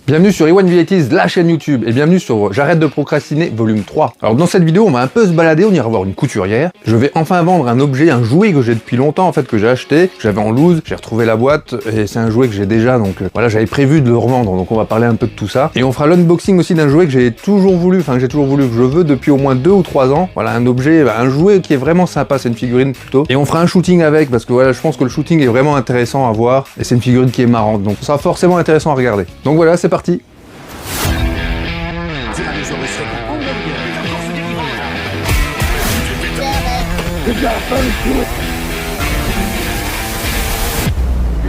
Bienvenue sur E1VITs, la chaîne YouTube, et bienvenue sur J'arrête de procrastiner, volume 3. Alors dans cette vidéo, on va un peu se balader, on ira voir une couturière. Je vais enfin vendre un objet, un jouet que j'ai depuis longtemps, en fait, que j'ai acheté. J'avais en loose, j'ai retrouvé la boîte, et c'est un jouet que j'ai déjà, donc voilà, j'avais prévu de le revendre, donc on va parler un peu de tout ça. Et on fera l'unboxing aussi d'un jouet que j'ai toujours voulu, que je veux depuis au moins 2 ou 3 ans. Voilà, un objet, un jouet qui est vraiment sympa, c'est une figurine plutôt. Et on fera un shooting avec, parce que voilà, je pense que le shooting est vraiment intéressant à voir, et c'est une figurine qui est marrante, donc ça sera forcément intéressant à regarder. Donc voilà, c'est parti. You're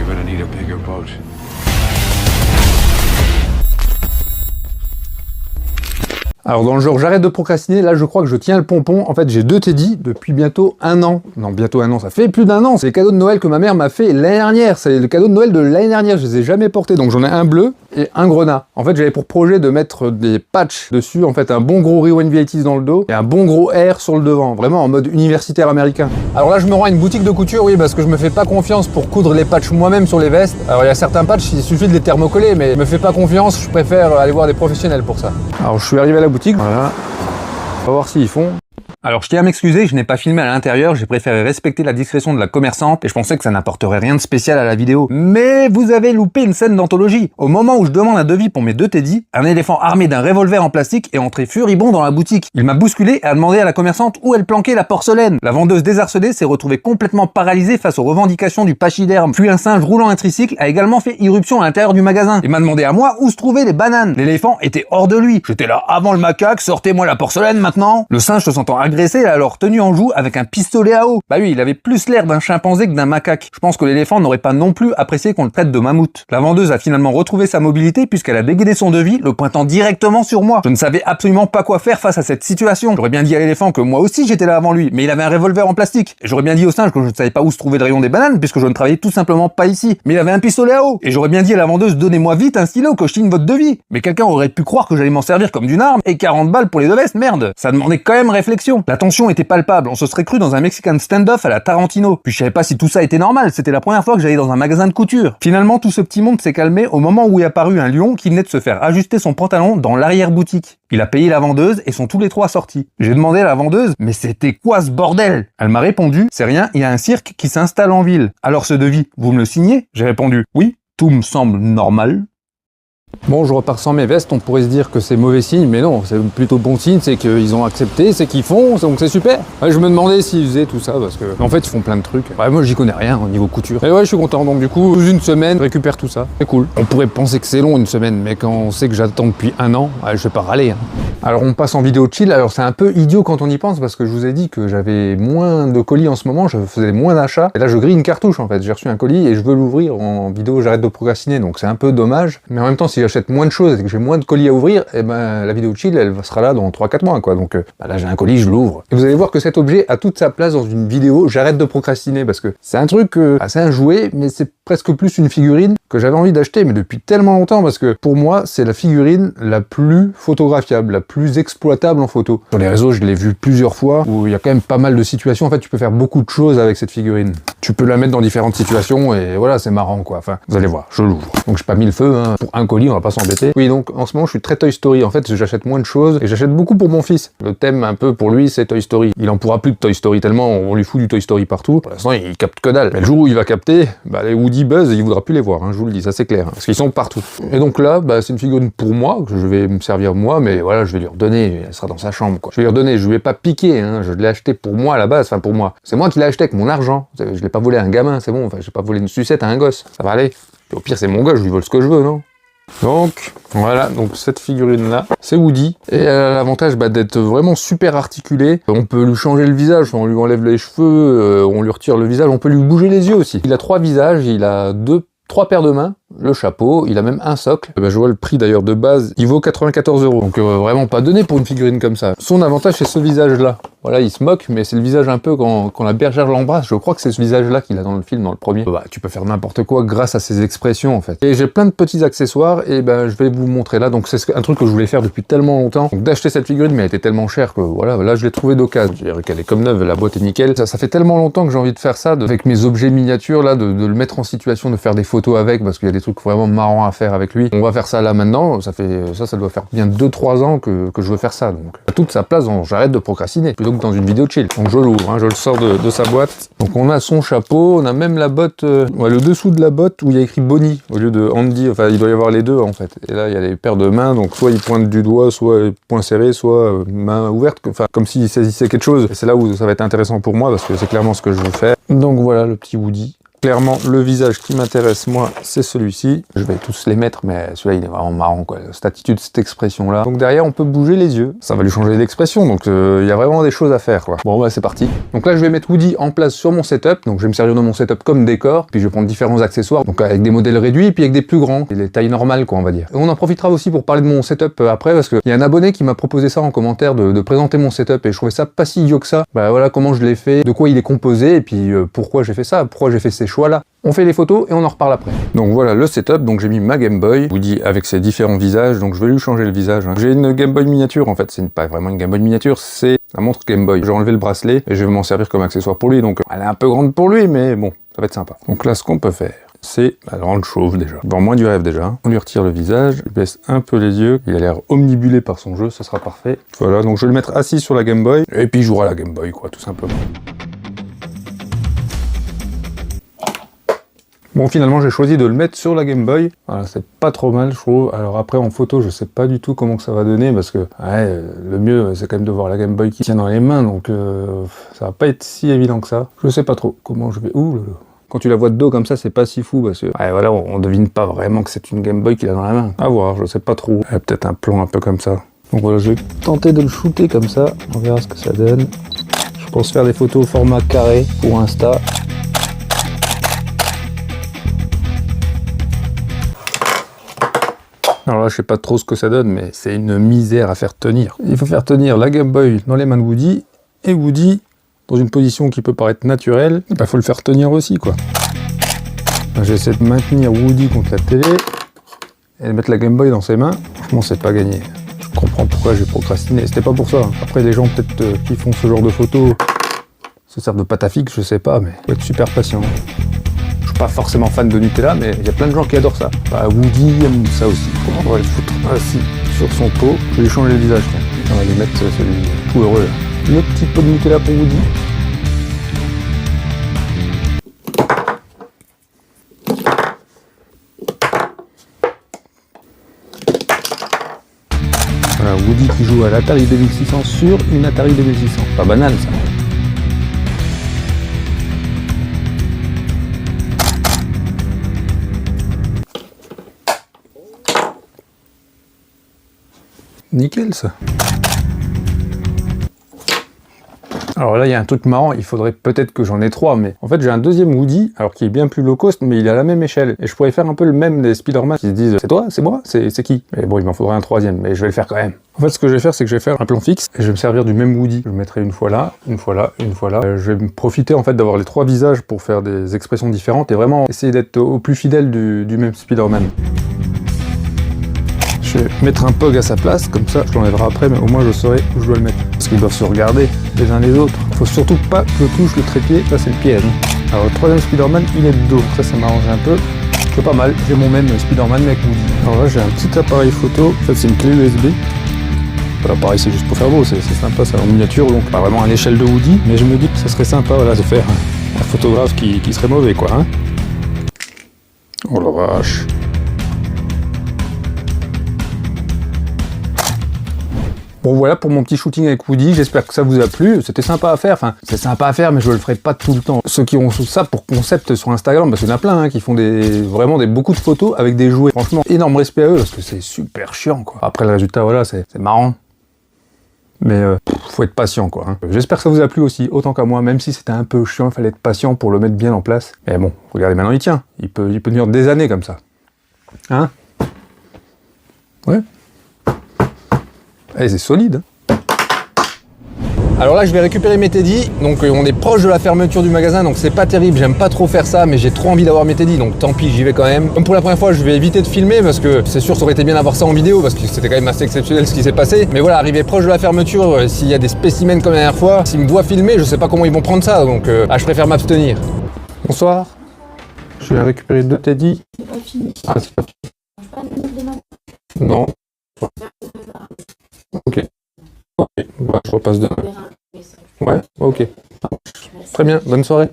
gonna need a bigger boat. Alors dans le genre j'arrête de procrastiner, là je crois que je tiens le pompon. En fait j'ai 2 Teddy depuis bientôt 1 an. Non, bientôt 1 an, ça fait plus d'1 an. C'est le cadeau de Noël que ma mère m'a fait l'année dernière. C'est le cadeau de Noël de l'année dernière, je les ai jamais portés. Donc j'en ai un bleu et un grenat. En fait j'avais pour projet de mettre des patchs dessus, en fait un bon gros E1VITs dans le dos et un bon gros R sur le devant, vraiment en mode universitaire américain. Alors là je me rends à une boutique de couture, oui, parce que je me fais pas confiance pour coudre les patchs moi-même sur les vestes. Alors il y a certains patchs, il suffit de les thermocoller, mais je me fais pas confiance, je préfère aller voir des professionnels pour ça. Alors je suis arrivé à la boutique, voilà. On va voir s'ils font. Alors je tiens à m'excuser, je n'ai pas filmé à l'intérieur, j'ai préféré respecter la discrétion de la commerçante et je pensais que ça n'apporterait rien de spécial à la vidéo. Mais vous avez loupé une scène d'anthologie. Au moment où je demande un devis pour mes 2 Teddy, un éléphant armé d'un revolver en plastique est entré furibond dans la boutique. Il m'a bousculé et a demandé à la commerçante où elle planquait la porcelaine. La vendeuse désarçonnée s'est retrouvée complètement paralysée face aux revendications du pachyderme. Puis un singe roulant un tricycle a également fait irruption à l'intérieur du magasin et m'a demandé à moi où se trouvaient les bananes. L'éléphant était hors de lui. J'étais là avant le macaque, sortez-moi la porcelaine maintenant. Le singe se sentant agressé a alors tenu en joue avec un pistolet à eau. Bah oui, il avait plus l'air d'un chimpanzé que d'un macaque. Je pense que l'éléphant n'aurait pas non plus apprécié qu'on le traite de mammouth. La vendeuse a finalement retrouvé sa mobilité puisqu'elle a dégainé son devis, le pointant directement sur moi. Je ne savais absolument pas quoi faire face à cette situation. J'aurais bien dit à l'éléphant que moi aussi j'étais là avant lui, mais il avait un revolver en plastique. Et j'aurais bien dit au singe que je ne savais pas où se trouvait le rayon des bananes puisque je ne travaillais tout simplement pas ici. Mais il avait un pistolet à eau. Et j'aurais bien dit à la vendeuse, donnez-moi vite un stylo que je signe votre devis. Mais quelqu'un aurait pu croire que j'allais m'en servir comme d'une arme et 40 balles pour les 2 vestes, merde. Ça demandait quand même réflexion. La tension était palpable, on se serait cru dans un Mexican stand-off à la Tarantino. Puis je savais pas si tout ça était normal, c'était la première fois que j'allais dans un magasin de couture. Finalement, tout ce petit monde s'est calmé au moment où est apparu un lion qui venait de se faire ajuster son pantalon dans l'arrière-boutique. Il a payé la vendeuse et sont tous les 3 sortis. J'ai demandé à la vendeuse, mais c'était quoi ce bordel? Elle m'a répondu, c'est rien, il y a un cirque qui s'installe en ville. Alors ce devis, vous me le signez? J'ai répondu, oui, tout me semble normal. Bon, je repars sans mes vestes, on pourrait se dire que c'est mauvais signe, mais non, c'est plutôt bon signe, c'est qu'ils ont accepté, c'est qu'ils font, donc c'est super. Ouais, je me demandais s'ils faisaient tout ça, parce que en fait ils font plein de trucs. Ouais, moi j'y connais rien au niveau couture. Et ouais, je suis content, donc du coup, une semaine, je récupère tout ça, c'est cool. On pourrait penser que c'est long une semaine, mais quand on sait que j'attends depuis 1 an, ouais, je vais pas râler. Hein. Alors on passe en vidéo chill, alors c'est un peu idiot quand on y pense, parce que je vous ai dit que j'avais moins de colis en ce moment, je faisais moins d'achats, et là je grille une cartouche en fait, j'ai reçu un colis et je veux l'ouvrir en vidéo, j'arrête de procrastiner, donc c'est un peu dommage, mais en même temps si j'achète moins de choses et que j'ai moins de colis à ouvrir, et ben la vidéo chill elle sera là dans 3-4 mois quoi, donc là j'ai un colis, je l'ouvre. Et vous allez voir que cet objet a toute sa place dans une vidéo j'arrête de procrastiner, parce que c'est un truc, c'est un jouet, mais c'est presque plus une figurine que j'avais envie d'acheter, mais depuis tellement longtemps, parce que pour moi c'est la figurine la plus photographiable, la plus exploitable en photo. Sur les réseaux je l'ai vu plusieurs fois, où il y a quand même pas mal de situations, en fait tu peux faire beaucoup de choses avec cette figurine. Tu peux la mettre dans différentes situations, et voilà, c'est marrant quoi, enfin vous allez voir, je l'ouvre. Donc j'ai pas mis le feu, hein. Pour un colis on va pas s'embêter. Oui, donc en ce moment je suis très Toy Story, en fait j'achète moins de choses, et j'achète beaucoup pour mon fils. Le thème un peu pour lui c'est Toy Story. Il en pourra plus de Toy Story tellement on lui fout du Toy Story partout. Pour l'instant il capte que dalle. Mais le jour où il va capter, bah les Woody Buzz il voudra plus les voir, hein, je vous le dis, ça c'est clair, hein, parce qu'ils sont partout. Et donc là, bah, c'est une figurine pour moi, que je vais me servir moi, mais voilà, je vais lui redonner, elle sera dans sa chambre, quoi. Je vais lui redonner, je lui ai pas piqué, hein, je l'ai acheté pour moi à la base, enfin pour moi. C'est moi qui l'ai acheté avec mon argent, je l'ai pas volé à un gamin, c'est bon, enfin j'ai pas volé une sucette à un gosse, ça va aller. Et au pire c'est mon gosse, je lui vole ce que je veux, non? Donc voilà, donc cette figurine là, c'est Woody, et elle a l'avantage d'être vraiment super articulée. On peut lui changer le visage, on lui enlève les cheveux, on lui retire le visage, on peut lui bouger les yeux aussi. Il a 3 visages, il a 3 paires de mains, le chapeau, il a même un socle. Je vois le prix d'ailleurs de base, il vaut 94 €. Donc vraiment pas donné pour une figurine comme ça. Son avantage c'est ce visage là. Voilà, il se moque, mais c'est le visage un peu quand la bergère l'embrasse. Je crois que c'est ce visage-là qu'il a dans le film, dans le premier. Bah, tu peux faire n'importe quoi grâce à ses expressions, en fait. Et j'ai plein de petits accessoires, et ben, je vais vous montrer là. Donc, c'est un truc que je voulais faire depuis tellement longtemps. Donc, d'acheter cette figurine, mais elle était tellement chère que, voilà, là, je l'ai trouvée d'occasion. Je dirais qu'elle est comme neuve, la boîte est nickel. Ça fait tellement longtemps que j'ai envie de faire ça, avec mes objets miniatures, là, de le mettre en situation, de faire des photos avec, parce qu'il y a des trucs vraiment marrants à faire avec lui. On va faire ça là maintenant, ça doit faire bien 2-3 ans que je veux faire ça, donc toute sa place dans j'arrête de procrastiner, plutôt que dans une vidéo chill. Donc je l'ouvre, hein, je le sors de sa boîte. Donc on a son chapeau, on a même la botte, ouais, le dessous de la botte où il y a écrit Bonnie, au lieu de Andy, enfin il doit y avoir les deux en fait. Et là il y a les paires de mains, donc soit il pointe du doigt, soit poing serré, soit main ouverte, enfin comme s'il saisissait quelque chose. Et c'est là où ça va être intéressant pour moi, parce que c'est clairement ce que je veux faire. Donc voilà le petit Woody. Clairement, le visage qui m'intéresse, moi, c'est celui-ci. Je vais tous les mettre, mais celui-là, il est vraiment marrant, quoi. Cette attitude, cette expression-là. Donc derrière, on peut bouger les yeux. Ça va lui changer d'expression, donc il y a vraiment des choses à faire, quoi. Bon, bah, c'est parti. Donc là, je vais mettre Woody en place sur mon setup. Donc je vais me servir de mon setup comme décor. Puis je vais prendre différents accessoires, donc avec des modèles réduits, puis avec des plus grands. Et les tailles normales, quoi, on va dire. Et on en profitera aussi pour parler de mon setup après, parce qu'il y a un abonné qui m'a proposé ça en commentaire, de présenter mon setup, et je trouvais ça pas si idiot que ça. Bah voilà comment je l'ai fait, de quoi il est composé, et puis pourquoi j'ai fait ça, pourquoi j'ai fait ces choix-là. On fait les photos et on en reparle après. Donc voilà le setup, donc j'ai mis ma Game Boy, Woody avec ses différents visages, donc je vais lui changer le visage. Hein. J'ai une Game Boy miniature en fait, c'est pas vraiment une Game Boy miniature, c'est la montre Game Boy. J'ai enlevé le bracelet et je vais m'en servir comme accessoire pour lui, donc elle est un peu grande pour lui, mais bon, ça va être sympa. Donc là ce qu'on peut faire, c'est la grande chauve déjà. Dans moins du rêve déjà. On lui retire le visage, il baisse un peu les yeux, il a l'air omnibulé par son jeu, ça sera parfait. Voilà, donc je vais le mettre assis sur la Game Boy, et puis il jouera à la Game Boy quoi, tout simplement. Bon, finalement, j'ai choisi de le mettre sur la Game Boy. Voilà, c'est pas trop mal, je trouve. Alors après, en photo, je sais pas du tout comment que ça va donner, parce que ouais, le mieux, c'est quand même de voir la Game Boy qui tient dans les mains, donc ça va pas être si évident que ça. Je sais pas trop comment je vais... Ouh là là. Quand tu la vois de dos comme ça, c'est pas si fou, parce que ouais, voilà, on devine pas vraiment que c'est une Game Boy qu'il a dans la main. À voir, je sais pas trop. Il y a peut-être un plan un peu comme ça. Donc voilà, je vais tenter de le shooter comme ça. On verra ce que ça donne. Je pense faire des photos au format carré pour Insta. Alors là, je sais pas trop ce que ça donne, mais c'est une misère à faire tenir. Il faut faire tenir la Game Boy dans les mains de Woody, et Woody, dans une position qui peut paraître naturelle, il faut le faire tenir aussi, quoi. J'essaie de maintenir Woody contre la télé, et de mettre la Game Boy dans ses mains. Franchement, c'est pas gagné. Je comprends pourquoi j'ai procrastiné, c'était pas pour ça. Après, les gens peut-être qui font ce genre de photos se servent de pâte à fixe, je sais pas, mais faut être super patient. Je suis pas forcément fan de Nutella, mais il y a plein de gens qui adorent ça. Bah, Woody aime ça aussi. On va le foutre assis sur son pot. Je vais lui changer le visage. Tiens. On va lui mettre celui tout heureux là. Le petit pot de Nutella pour Woody. Voilà, Woody qui joue à l'Atari 2600 sur une Atari 2600. Pas banal ça. Nickel ça. Alors là il y a un truc marrant, il faudrait peut-être que j'en ai 3, mais en fait j'ai un deuxième Woody, alors qui est bien plus low cost, mais il est à la même échelle. Et je pourrais faire un peu le même des Spider-Man qui se disent c'est toi, c'est moi, c'est qui? Mais bon, il m'en faudrait un troisième, mais je vais le faire quand même. En fait ce que je vais faire, c'est que je vais faire un plan fixe, et je vais me servir du même Woody. Je le mettrai une fois là, une fois là, une fois là. Je vais me profiter en fait d'avoir les 3 visages pour faire des expressions différentes, et vraiment essayer d'être au plus fidèle du même Spider-Man. Je vais mettre un POG à sa place, comme ça je l'enlèverai après, mais au moins je saurai où je dois le mettre. Parce qu'ils doivent se regarder les uns les autres. Faut surtout pas que je touche le trépied, ça c'est le piège. Alors le troisième Spider-Man, il est de dos, ça m'arrange un peu. C'est pas mal, j'ai mon même Spider-Man mais avec Woody. Alors là j'ai un petit appareil photo, en fait c'est une clé USB. Voilà, pareil c'est juste pour faire beau, c'est sympa, c'est en miniature, donc pas vraiment à l'échelle de Woody, mais je me dis que ça serait sympa voilà, de faire un photographe qui serait mauvais quoi. Hein. Oh la vache. Bon voilà pour mon petit shooting avec Woody, j'espère que ça vous a plu, c'était sympa à faire, enfin c'est sympa à faire mais je le ferai pas tout le temps. Ceux qui ont ça pour concept sur Instagram, parce qu'il y en a plein hein, qui font vraiment beaucoup de photos avec des jouets, franchement énorme respect à eux parce que c'est super chiant quoi. Après le résultat voilà c'est marrant, mais faut être patient quoi. Hein. J'espère que ça vous a plu aussi, autant qu'à moi, même si c'était un peu chiant, il fallait être patient pour le mettre bien en place. Mais bon, regardez maintenant il tient, il peut tenir des années comme ça. Hein? Ouais. Eh, c'est solide. Alors là, je vais récupérer mes Teddy. Donc on est proche de la fermeture du magasin, donc c'est pas terrible. J'aime pas trop faire ça, mais j'ai trop envie d'avoir mes Teddy, donc tant pis, j'y vais quand même. Comme pour la première fois, je vais éviter de filmer parce que c'est sûr, ça aurait été bien d'avoir ça en vidéo parce que c'était quand même assez exceptionnel ce qui s'est passé. Mais voilà, arrivé proche de la fermeture, s'il y a des spécimens comme la dernière fois, s'ils me voient filmer, je sais pas comment ils vont prendre ça, donc je préfère m'abstenir. Bonsoir. Je vais récupérer 2 Teddy. C'est pas fini. Ah, c'est pas fini. Mange pas à 9 de matin. Non. Ok. Ok. Bah, je repasse demain. Ouais, ok. Très bien, bonne soirée.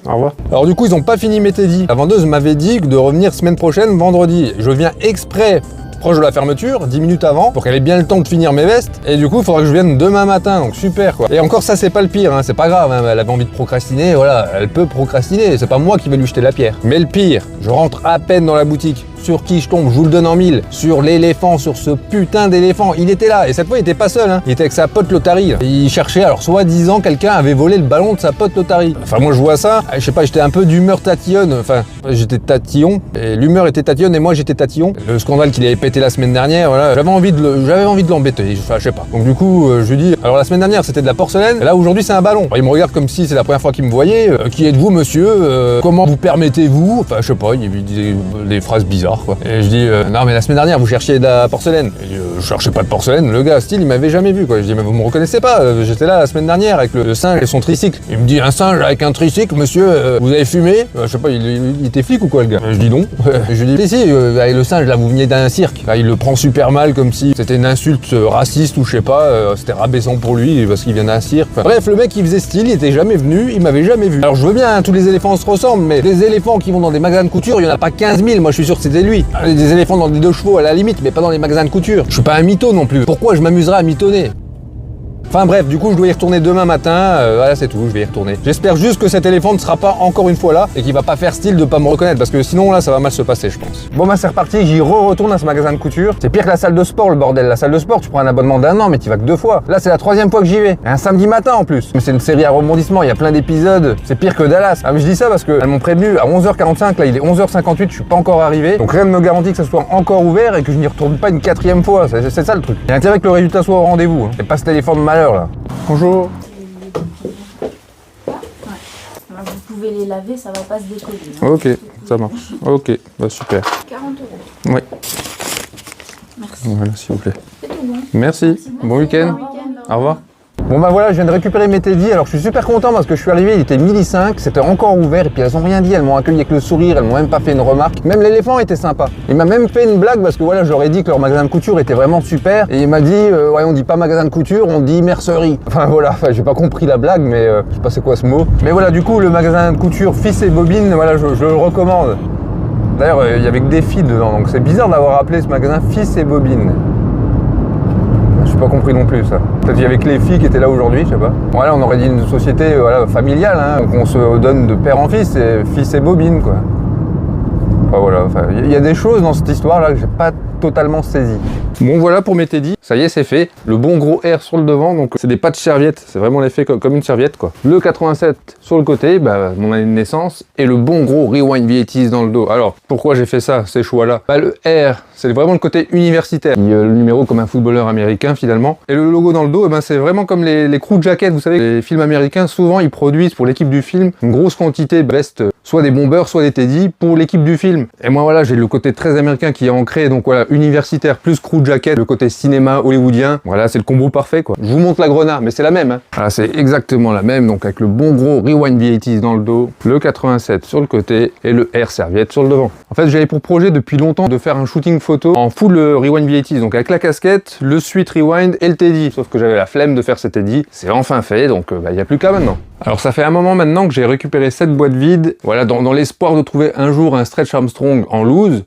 Au revoir. Alors du coup, ils ont pas fini mes Teddy. La vendeuse m'avait dit de revenir semaine prochaine, vendredi. Je viens exprès proche de la fermeture, 10 minutes avant, pour qu'elle ait bien le temps de finir mes vestes. Et du coup, il faudra que je vienne demain matin, donc super quoi. Et encore ça, c'est pas le pire, hein, c'est pas grave, hein, elle avait envie de procrastiner, voilà, elle peut procrastiner, c'est pas moi qui vais lui jeter la pierre. Mais le pire, je rentre à peine dans la boutique. Sur qui je tombe, je vous le donne en mille. Sur l'éléphant, sur ce putain d'éléphant. Il était là, et cette fois il était pas seul, hein. Il était avec sa pote Lotari. Il cherchait, alors soi-disant quelqu'un avait volé le ballon de sa pote Lotari. Enfin moi je vois ça, je sais pas, j'étais un peu d'humeur tatillonne, enfin j'étais tatillon, et l'humeur était tatillonne et moi j'étais tatillon. Le scandale qu'il avait pété la semaine dernière, voilà, j'avais envie de l'embêter, enfin je sais pas. Donc du coup je lui dis, alors la semaine dernière c'était de la porcelaine, et là aujourd'hui c'est un ballon. Alors, il me regarde comme si c'est la première fois qu'il me voyait. Qui êtes-vous monsieur? Comment vous permettez-vous? Enfin je sais pas, il lui disait des phrases bizarres. Quoi. Et je dis non mais la semaine dernière vous cherchiez de la porcelaine. Il dit, je cherchais pas de porcelaine, le gars style il m'avait jamais vu quoi. Je dis mais vous me reconnaissez pas, j'étais là la semaine dernière avec le singe et son tricycle. Il me dit un singe avec un tricycle monsieur, vous avez fumé? Je sais pas, il était flic ou quoi le gars? Je dis non. Je lui dis si, avec le singe là vous veniez d'un cirque. Là, il le prend super mal comme si c'était une insulte raciste ou je sais pas, c'était rabaissant pour lui parce qu'il vient d'un cirque. Enfin, bref le mec il faisait style, il était jamais venu, il m'avait jamais vu. Alors je veux bien, hein, tous les éléphants se ressemblent, mais des éléphants qui vont dans des magasins de couture, il y en a pas 15 000, moi je suis sûr que c'était lui. Des éléphants dans des 2 chevaux à la limite, mais pas dans les magasins de couture. Je suis pas un mytho non plus. Pourquoi je m'amuserais à mitonner? Enfin bref, du coup je dois y retourner demain matin, voilà c'est tout, je vais y retourner. J'espère juste que cet éléphant ne sera pas encore une fois là et qu'il va pas faire style de pas me reconnaître parce que sinon là ça va mal se passer je pense. Bon bah c'est reparti, j'y retourne à ce magasin de couture. C'est pire que la salle de sport le bordel, la salle de sport tu prends un abonnement d'1 an mais tu vas que 2 fois. Là c'est la 3e fois que j'y vais, et un samedi matin en plus. Mais c'est une série à rebondissement, il y a plein d'épisodes, c'est pire que Dallas. Ah mais je dis ça parce qu'elles m'ont prévenu à 11h45, là il est 11h58, je suis pas encore arrivé. Donc rien ne me garantit que ça soit encore ouvert et que je n'y retourne pas une 4e fois, c'est ça le truc. Il y a intérêt que le résultat soit au rendez-vous, hein. Et pas cet éléphant de malheur là. Bonjour. Ouais. Alors, vous pouvez les laver, ça va pas se décoller. Hein. Ok, ça marche. Ok, bah super. 40 €. Oui. Merci. Voilà, s'il vous plaît. C'est tout bon. Merci. Bon week-end. Bon week-end. Au revoir. Bon bah voilà, je viens de récupérer mes Teddy, alors je suis super content parce que je suis arrivé, il était 12h05, c'était encore ouvert et puis elles ont rien dit, elles m'ont accueilli avec le sourire, elles m'ont même pas fait une remarque. Même l'éléphant était sympa. Il m'a même fait une blague parce que voilà, j'aurais dit que leur magasin de couture était vraiment super et il m'a dit ouais on dit pas magasin de couture, on dit mercerie. Enfin voilà, j'ai pas compris la blague mais je sais pas c'est quoi ce mot. Mais voilà, du coup le magasin de couture Fils et Bobine, voilà, je le recommande. D'ailleurs il y avait que des filles dedans, donc c'est bizarre d'avoir appelé ce magasin Fils et Bobine. J'ai pas compris non plus ça. Peut-être qu'il y avait que les filles qui étaient là aujourd'hui, je sais pas. Voilà, on aurait dit une société voilà, familiale, hein, donc on se donne de père en fils et bobine quoi. Enfin voilà, il y a des choses dans cette histoire là que j'ai pas totalement saisi. Bon voilà pour mes Teddy, ça y est c'est fait. Le bon gros R sur le devant, donc c'est des pattes serviettes, c'est vraiment l'effet comme une serviette quoi. Le 87 sur le côté, bah, mon année de naissance, et le bon gros Rewind V80s dans le dos. Alors pourquoi j'ai fait ça, ces choix là? Bah, le R, c'est vraiment le côté universitaire. Il y a le numéro comme un footballeur américain finalement. Et le logo dans le dos, eh ben, c'est vraiment comme les crew jackets, vous savez, les films américains, souvent ils produisent pour l'équipe du film une grosse quantité de vestes, soit des bombers, soit des Teddy, pour l'équipe du film. Et moi voilà, j'ai le côté très américain qui est ancré, donc voilà, universitaire plus crew jacket, le côté cinéma hollywoodien, voilà, c'est le combo parfait quoi. Je vous montre la grenade, mais c'est la même, hein. Voilà, c'est exactement la même, donc avec le bon gros Rewind V80s dans le dos, le 87 sur le côté et le R serviette sur le devant. En fait, j'avais pour projet depuis longtemps de faire un shooting photo en full Rewind V80s, donc avec la casquette, le Sweet Rewind et le Teddy. Sauf que j'avais la flemme de faire ces Teddy, c'est enfin fait, donc il n'y a plus qu'à maintenant. Alors ça fait un moment maintenant que j'ai récupéré cette boîte vide, voilà, dans l'espoir de trouver un jour un Stretch Armstrong en loose.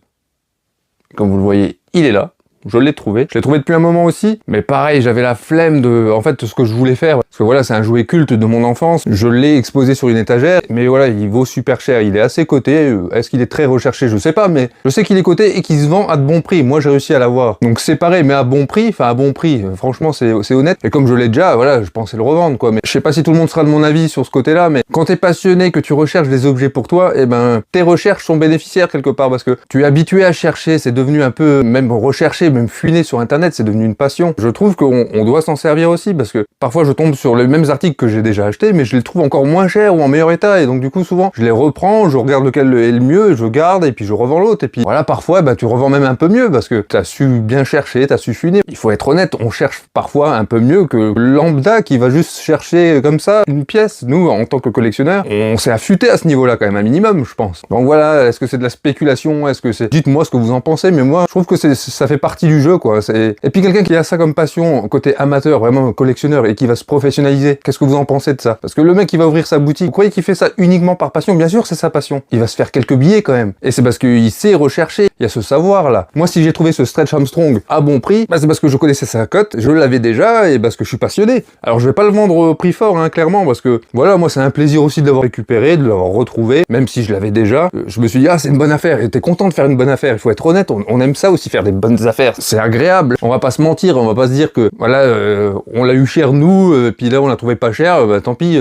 Comme vous le voyez, il est là. Je l'ai trouvé. Je l'ai trouvé depuis un moment aussi, mais pareil, j'avais la flemme de, en fait, ce que je voulais faire. Parce que voilà, c'est un jouet culte de mon enfance. Je l'ai exposé sur une étagère, mais voilà, il vaut super cher. Il est assez coté. Est-ce qu'il est très recherché? Je sais pas, mais je sais qu'il est coté et qu'il se vend à de bons prix. Moi, j'ai réussi à l'avoir. Donc c'est pareil, mais à bon prix. Enfin, à bon prix. Franchement, c'est honnête. Et comme je l'ai déjà, voilà, je pensais le revendre, quoi. Mais je sais pas si tout le monde sera de mon avis sur ce côté-là, mais quand t'es passionné, que tu recherches des objets pour toi, eh ben, tes recherches sont bénéficiaires quelque part parce que tu es habitué à chercher. C'est devenu un peu, même recherché, même fuiner sur internet, c'est devenu une passion. Je trouve qu'on doit s'en servir aussi, parce que parfois je tombe sur les mêmes articles que j'ai déjà achetés, mais je les trouve encore moins chers ou en meilleur état, et donc du coup souvent je les reprends, je regarde lequel est le mieux, je garde, et puis je revends l'autre, et puis voilà, parfois bah, tu revends même un peu mieux, parce que t'as su bien chercher, t'as su fuiner. Il faut être honnête, on cherche parfois un peu mieux que lambda qui va juste chercher comme ça une pièce. Nous, en tant que collectionneurs, on s'est affûté à ce niveau-là quand même, un minimum, je pense. Donc voilà, est-ce que c'est de la spéculation, est-ce que c'est... Dites-moi ce que vous en pensez, mais moi, je trouve que ça fait partie du jeu, quoi. Et puis quelqu'un qui a ça comme passion, côté amateur, vraiment collectionneur, et qui va se professionnaliser, qu'est-ce que vous en pensez de ça? Parce que le mec qui va ouvrir sa boutique, vous croyez qu'il fait ça uniquement par passion? Bien sûr, c'est sa passion. Il va se faire quelques billets quand même. Et c'est parce qu'il sait rechercher, il y a ce savoir-là. Moi, si j'ai trouvé ce Stretch Armstrong à bon prix, bah, c'est parce que je connaissais sa cote, je l'avais déjà, et parce que je suis passionné. Alors je vais pas le vendre au prix fort, hein, clairement, parce que voilà, moi c'est un plaisir aussi de l'avoir récupéré, de l'avoir retrouvé, même si je l'avais déjà. Je me suis dit, ah, c'est une bonne affaire, et t'es content de faire une bonne affaire. Il faut être honnête, on aime ça aussi, faire des bonnes affaires. C'est agréable. On va pas se mentir, on va pas se dire que, voilà, on l'a eu cher nous, puis là on l'a trouvé pas cher, bah tant pis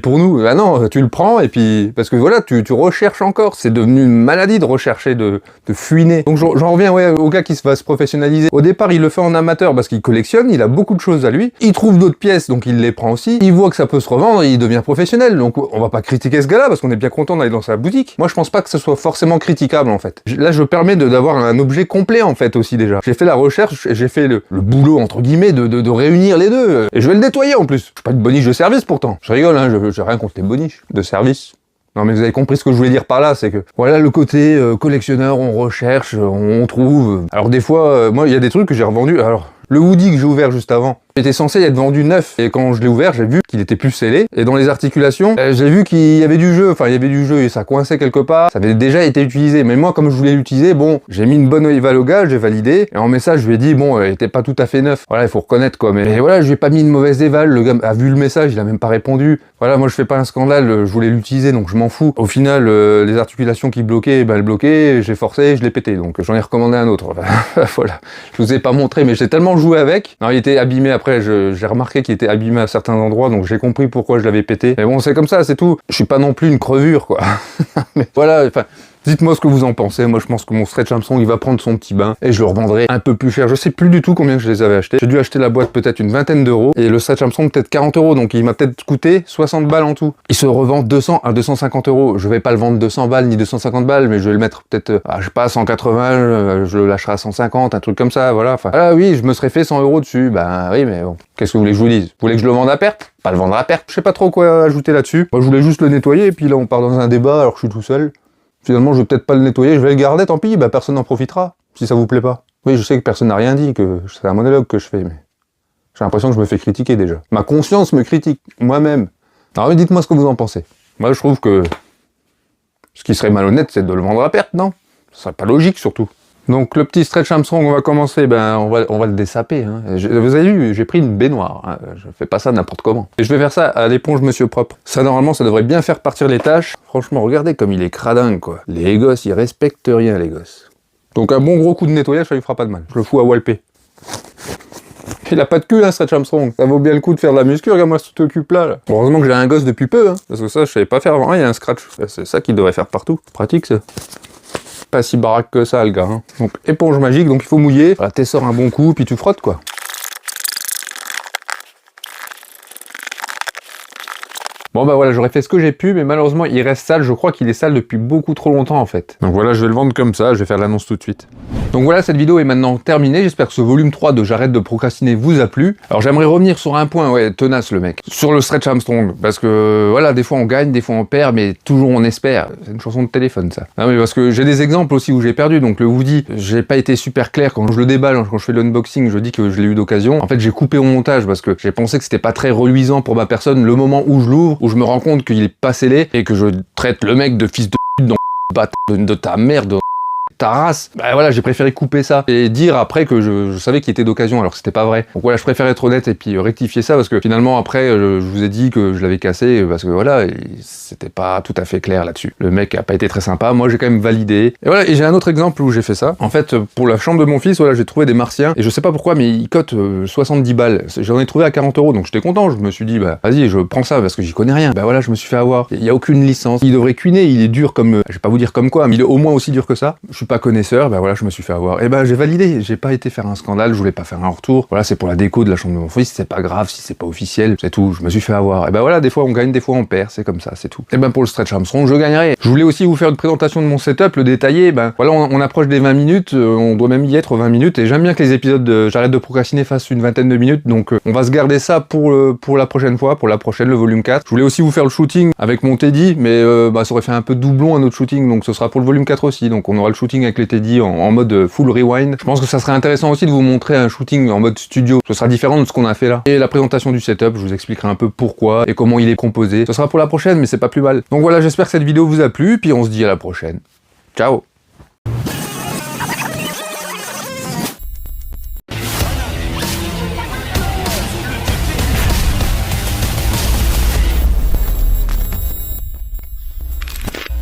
pour nous. Ah non, tu le prends, et puis, parce que voilà, tu recherches encore. C'est devenu une maladie de rechercher, de fuiner. Donc j'en reviens, ouais, au gars qui va se professionnaliser. Au départ, il le fait en amateur parce qu'il collectionne, il a beaucoup de choses à lui. Il trouve d'autres pièces, donc il les prend aussi. Il voit que ça peut se revendre, et il devient professionnel. Donc on va pas critiquer ce gars-là parce qu'on est bien content d'aller dans sa boutique. Moi, je pense pas que ce soit forcément critiquable en fait. Là, je permets d'avoir un objet complet en fait aussi déjà. J'ai fait la recherche, j'ai fait le boulot entre guillemets de réunir les deux. Et je vais le nettoyer en plus. Je suis pas de boniche de service pourtant. Je rigole, hein, j'ai rien contre les boniches de service. Non mais vous avez compris ce que je voulais dire par là, c'est que voilà le côté collectionneur, on recherche, on trouve. Alors des fois, moi il y a des trucs que j'ai revendus. Alors le Woody que j'ai ouvert juste avant, était censé être vendu neuf, et quand je l'ai ouvert, j'ai vu qu'il était plus scellé, et dans les articulations, j'ai vu qu'il y avait du jeu, enfin il y avait du jeu, et ça coinçait quelque part, ça avait déjà été utilisé, mais moi comme je voulais l'utiliser, bon, j'ai mis une bonne éval au gars, j'ai validé, et en message je lui ai dit, bon, il était pas tout à fait neuf, voilà, il faut reconnaître quoi, mais voilà, je lui ai pas mis une mauvaise éval, le gars a vu le message, il a même pas répondu, voilà, moi je fais pas un scandale, je voulais l'utiliser, donc je m'en fous. Au final, les articulations qui bloquaient, ben elles bloquaient, j'ai forcé, je l'ai pété, donc j'en ai recommandé un autre, voilà, je vous ai pas montré, mais j'ai tellement joué avec, non, il était abîmé après, j'ai remarqué qu'il était abîmé à certains endroits, donc j'ai compris pourquoi je l'avais pété. Mais bon, c'est comme ça, c'est tout. Je suis pas non plus une crevure, quoi. Mais voilà, enfin, dites-moi ce que vous en pensez. Moi, je pense que mon Stretch Armstrong, il va prendre son petit bain, et je le revendrai un peu plus cher. Je sais plus du tout combien je les avais achetés. J'ai dû acheter la boîte peut-être une vingtaine d'euros, et le Stretch Armstrong peut-être 40 euros, donc il m'a peut-être coûté 60 balles en tout. Il se revend 200 à 250 euros. Je vais pas le vendre 200 balles ni 250 balles, mais je vais le mettre peut-être, je sais pas, 180, je le lâcherai à 150, un truc comme ça, voilà. Enfin, ah oui, je me serais fait 100 euros dessus. Ben oui, mais bon. Qu'est-ce que vous voulez que je vous dise? Vous voulez que je le vende à perte? Pas le vendre à perte. Je sais pas trop quoi ajouter là-dessus. Moi, je voulais juste le nettoyer, et puis là, on part dans un débat alors que je suis tout seul. Finalement, je vais peut-être pas le nettoyer, je vais le garder, tant pis, bah personne n'en profitera, si ça vous plaît pas. Oui, je sais que personne n'a rien dit, que c'est un monologue que je fais, mais j'ai l'impression que je me fais critiquer déjà. Ma conscience me critique, moi-même. Alors oui, dites-moi ce que vous en pensez. Moi, je trouve que ce qui serait malhonnête, c'est de le vendre à perte, non? Ce serait pas logique, surtout. Donc, le petit Stretch Armstrong, on va commencer, ben, on va le dessaper, hein. Vous avez vu, j'ai pris une baignoire, hein. Je fais pas ça n'importe comment. Et je vais faire ça à l'éponge Monsieur Propre. Ça, normalement, ça devrait bien faire partir les tâches. Franchement, regardez comme il est cradingue, quoi. Les gosses, ils respectent rien, les gosses. Donc, un bon gros coup de nettoyage, ça lui fera pas de mal. Je le fous à walper. Il a pas de cul, hein, Stretch Armstrong. Ça vaut bien le coup de faire de la muscu, regarde-moi ce que tu t'occupes là. Heureusement que j'ai un gosse depuis peu, hein. Parce que ça, je savais pas faire avant. Ah, il y a un scratch. C'est ça qu'il devrait faire partout. Pratique, ça. Pas si baraque que ça, le gars. Hein. Donc, éponge magique, donc il faut mouiller. Voilà, t'essores un bon coup, puis tu frottes, quoi. Bon bah voilà, j'aurais fait ce que j'ai pu, mais malheureusement il reste sale, je crois qu'il est sale depuis beaucoup trop longtemps en fait. Donc voilà, je vais le vendre comme ça, je vais faire l'annonce tout de suite. Donc voilà, cette vidéo est maintenant terminée, j'espère que ce volume 3 de J'arrête de procrastiner vous a plu. Alors j'aimerais revenir sur un point, ouais, tenace le mec, sur le Stretch Armstrong, parce que voilà, des fois on gagne, des fois on perd, mais toujours on espère. C'est une chanson de téléphone ça. Ah oui, parce que j'ai des exemples aussi où j'ai perdu, donc le Woody, j'ai pas été super clair quand je le déballe, quand je fais l'unboxing, je dis que je l'ai eu d'occasion. En fait j'ai coupé au montage parce que j'ai pensé que c'était pas très reluisant pour ma personne le moment où je l'ouvre, où je me rends compte qu'il est pas scellé et que je traite le mec de fils de pute de ta mère, de ta race. Bah voilà, j'ai préféré couper ça et dire après que je savais qu'il était d'occasion alors que c'était pas vrai. Donc voilà, je préfère être honnête et puis rectifier ça parce que finalement après je vous ai dit que je l'avais cassé parce que voilà, c'était pas tout à fait clair là-dessus. Le mec a pas été très sympa, moi j'ai quand même validé. Et voilà, et j'ai un autre exemple où j'ai fait ça. En fait, pour la chambre de mon fils, voilà, j'ai trouvé des martiens et je sais pas pourquoi mais ils cotent 70 balles. J'en ai trouvé à 40 euros donc j'étais content, je me suis dit bah vas-y, je prends ça parce que j'y connais rien. Bah voilà, je me suis fait avoir. Il y a aucune licence. Il devrait cuiner, il est dur comme je vais pas vous dire comme quoi, mais il est au moins aussi dur que ça. Je suis suis pas connaisseur, ben voilà, je me suis fait avoir. Et ben j'ai validé, j'ai pas été faire un scandale, je voulais pas faire un retour. Voilà, c'est pour la déco de la chambre de mon fils, c'est pas grave si c'est pas officiel, c'est tout, je me suis fait avoir. Et ben voilà, des fois on gagne, des fois on perd, c'est comme ça, c'est tout. Et ben pour le Stretch Armstrong, je gagnerai. Je voulais aussi vous faire une présentation de mon setup, le détailler, ben voilà, on approche des 20 minutes, on doit même y être 20 minutes, et j'aime bien que les épisodes de J'arrête de procrastiner fassent une vingtaine de minutes, donc on va se garder ça pour la prochaine fois, pour la prochaine, le volume 4. Je voulais aussi vous faire le shooting avec mon Teddy, mais ça aurait fait un peu doublon à notre shooting, donc ce sera pour le volume 4 aussi, donc on aura le shooting avec les Teddy en mode full rewind. Je pense que ça serait intéressant aussi de vous montrer un shooting en mode studio, ce sera différent de ce qu'on a fait là. Et la présentation du setup, je vous expliquerai un peu pourquoi et comment il est composé. Ce sera pour la prochaine, mais c'est pas plus mal. Donc voilà, j'espère que cette vidéo vous a plu, puis on se dit à la prochaine. Ciao!